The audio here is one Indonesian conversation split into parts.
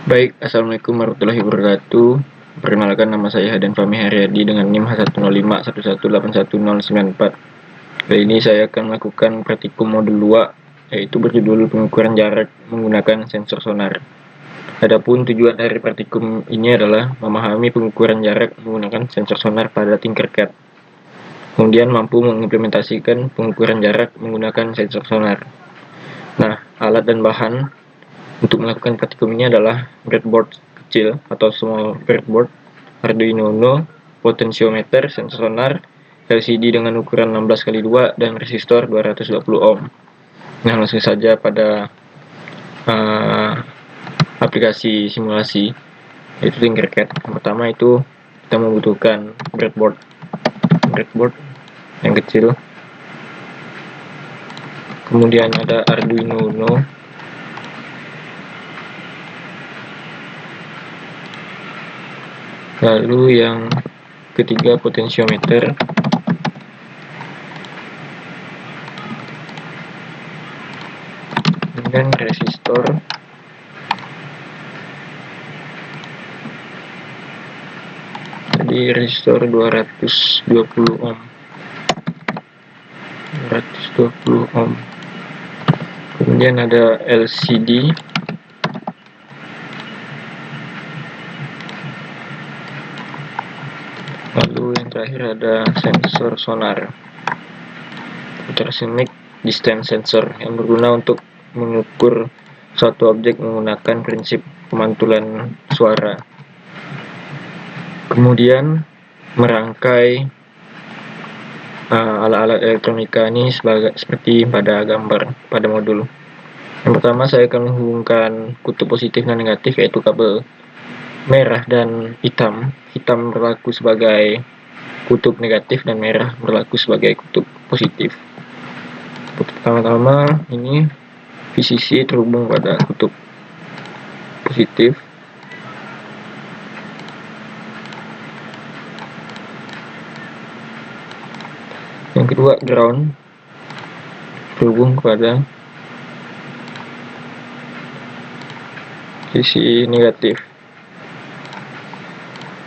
Baik, assalamualaikum warahmatullahi wabarakatuh. Perkenalkan, nama saya Hadan Fahmi Haryadi dengan NIM H10511111094. Kali ini saya akan melakukan praktikum modul 2, yaitu berjudul pengukuran jarak menggunakan sensor sonar. Adapun tujuan dari praktikum ini adalah memahami pengukuran jarak menggunakan sensor sonar pada Tinkercad. Kemudian mampu mengimplementasikan pengukuran jarak menggunakan sensor sonar. Nah, alat dan bahan untuk melakukan praktikum ini adalah breadboard kecil atau small breadboard, Arduino Uno, potensiometer, sensor sonar, LCD dengan ukuran 16x2 dan resistor 220 ohm. Nah, langsung saja pada aplikasi simulasi, yaitu Tinkercad. Yang pertama itu kita membutuhkan breadboard yang kecil. Kemudian ada Arduino Uno. Lalu yang ketiga potensiometer. Dan resistor. Jadi resistor 220 ohm. Kemudian ada LCD. Lalu yang terakhir ada sensor sonar, ultrasonic distance sensor, yang berguna untuk mengukur suatu objek menggunakan prinsip pemantulan suara. Kemudian merangkai alat-alat elektronika ini seperti pada gambar pada modul. Yang pertama, saya akan menghubungkan kutub positif dan negatif, yaitu kabel merah dan hitam. Hitam berlaku sebagai kutub negatif dan merah berlaku sebagai kutub positif. Pertama-tama ini VCC terhubung pada kutub positif. Yang kedua, ground terhubung kepada sisi negatif.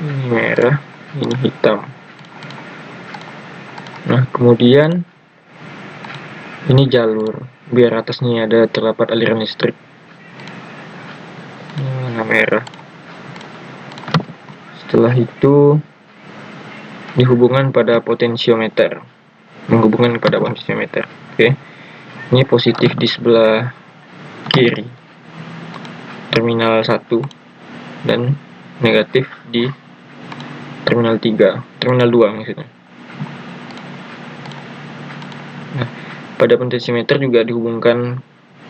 Ini merah, ini hitam. Nah, kemudian ini jalur, biar atasnya ada terdapat aliran listrik. Ini warna merah. Setelah itu dihubungkan pada potensiometer. Oke. Ini positif di sebelah kiri, terminal 1, dan negatif di terminal 2 maksudnya. Nah, pada potensiometer juga dihubungkan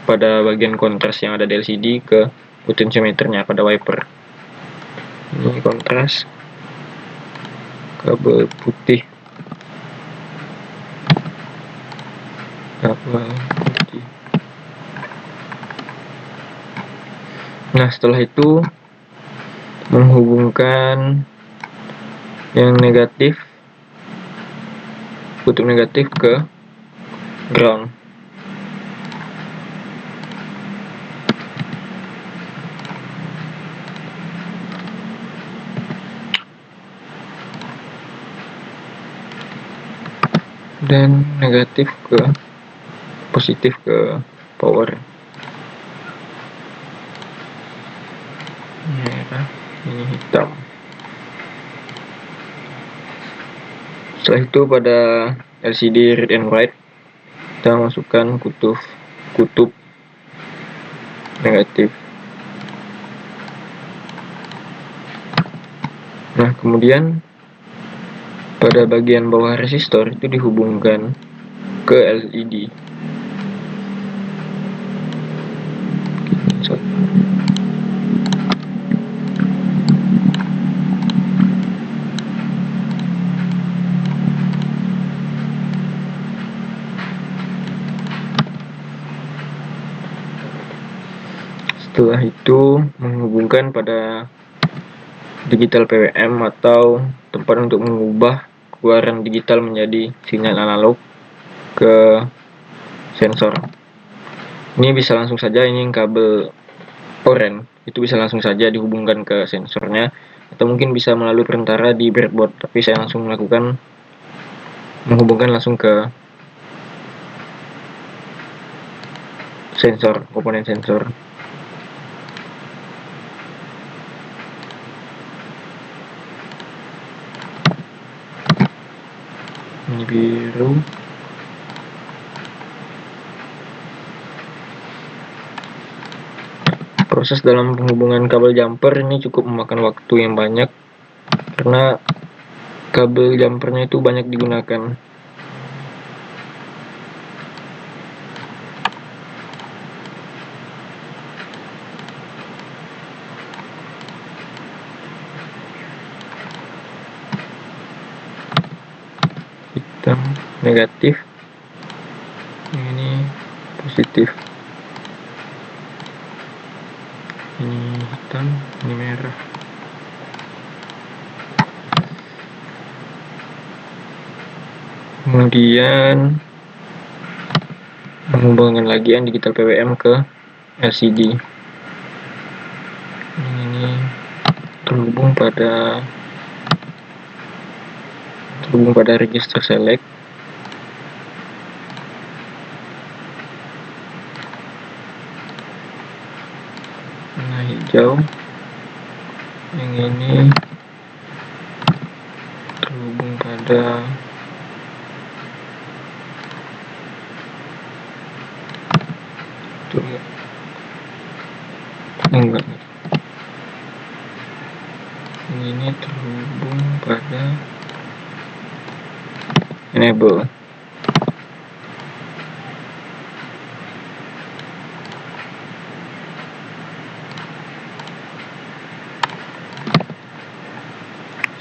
pada bagian kontras yang ada di LCD ke potensiometernya pada wiper. Ini kontras, kabel putih. Nah, setelah itu menghubungkan yang negatif, kutub negatif ke ground. Dan negatif ke positif ke power. Merah, ini hitam. Setelah itu pada LCD read and write kita masukkan kutub negatif. Nah, kemudian pada bagian bawah resistor itu dihubungkan ke LED. Setelah itu menghubungkan pada digital PWM atau tempat untuk mengubah keluaran digital menjadi sinyal analog ke sensor. Ini bisa langsung saja, ini kabel oranye itu bisa langsung saja dihubungkan ke sensornya, atau mungkin bisa melalui perantara di breadboard, tapi saya langsung menghubungkan langsung ke sensor, komponen sensor. Ini biru. Proses dalam penghubungan kabel jumper ini cukup memakan waktu yang banyak karena kabel jumpernya itu banyak digunakan. Hitam negatif, ini positif. Ini hitam, ini merah. Kemudian menghubungkan lagi yang digital PWM ke LCD. Ini terhubung pada register select. Warna hijau. Yang ini terhubung pada enggak. Ini terhubung pada enable.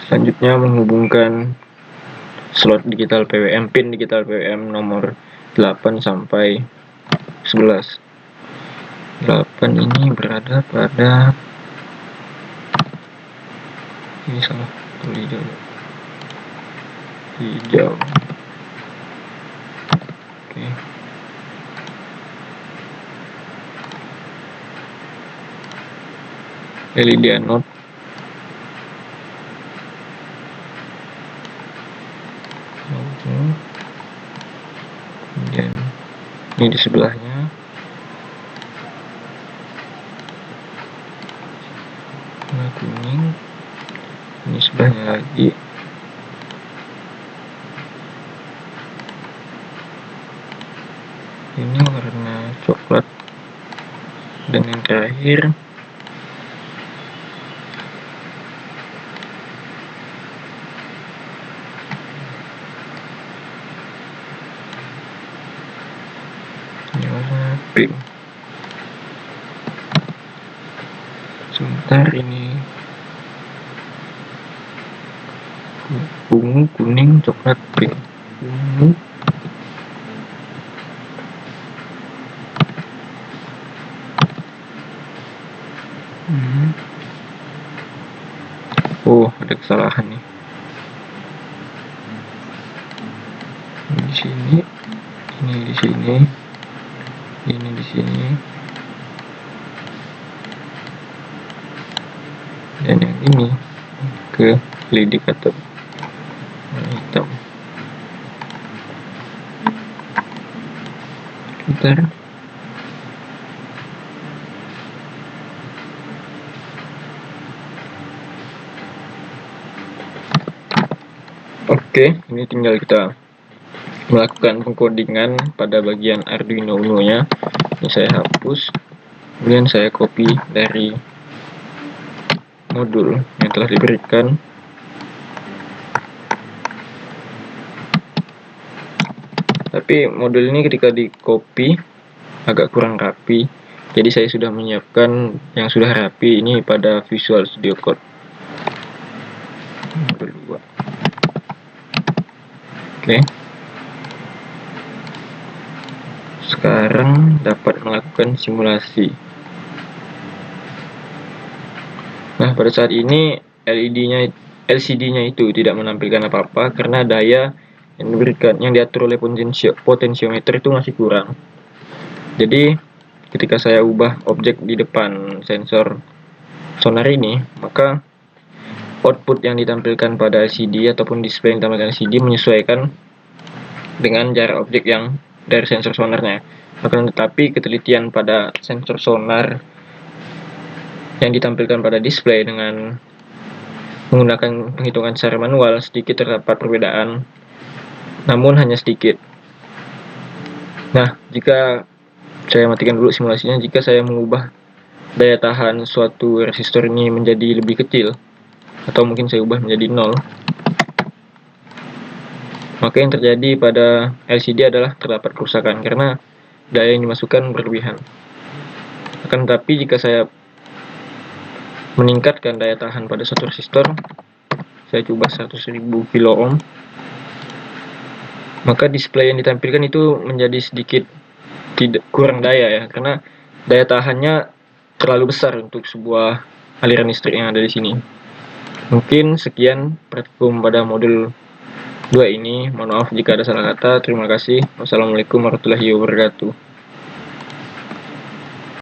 Selanjutnya menghubungkan slot digital PWM, pin digital PWM nomor 8 sampai 11. 8 ini berada pada ini salah, hijau. Oke. LED anode. Kemudian ini di sebelahnya. Warna kuning. Ini sebelahnya lagi. Ini warna coklat. Dan yang terakhir ini warna pink. Sebentar, ini ungu, kuning, coklat, pink. Ungu, oh, ada kesalahan nih. Ini di sini, ini di sini, ini di sini, dan yang ini ke LED cathode warna hitam. Bentar. Oke, ini tinggal kita melakukan pengkodingan pada bagian Arduino Uno-nya. Ini saya hapus, kemudian saya copy dari modul yang telah diberikan. Tapi modul ini ketika di copy agak kurang rapi, jadi saya sudah menyiapkan yang sudah rapi ini pada Visual Studio Code modul 2. Oke. Sekarang dapat melakukan simulasi. Nah, pada saat ini LCD-nya itu tidak menampilkan apa-apa karena daya yang diatur oleh potensiometer itu masih kurang. Jadi ketika saya ubah objek di depan sensor sonar ini, maka output yang ditampilkan pada LCD ataupun display yang ditampilkan LCD menyesuaikan dengan jarak objek yang dari sensor sonarnya. Akan tetapi ketelitian pada sensor sonar yang ditampilkan pada display dengan menggunakan penghitungan secara manual sedikit terdapat perbedaan, namun hanya sedikit. Nah, jika saya matikan dulu simulasinya, jika saya mengubah daya tahan suatu resistor ini menjadi lebih kecil, atau mungkin saya ubah menjadi 0, maka yang terjadi pada LCD adalah terdapat kerusakan karena daya yang dimasukkan berlebihan. Akan tetapi jika saya meningkatkan daya tahan pada satu resistor, saya coba 100.000 kilo ohm, maka display yang ditampilkan itu menjadi sedikit kurang daya ya, karena daya tahannya terlalu besar untuk sebuah aliran listrik yang ada di sini. Mungkin sekian praktikum pada modul 2 ini. Mohon maaf jika ada salah kata. Terima kasih. Wassalamualaikum warahmatullahi wabarakatuh.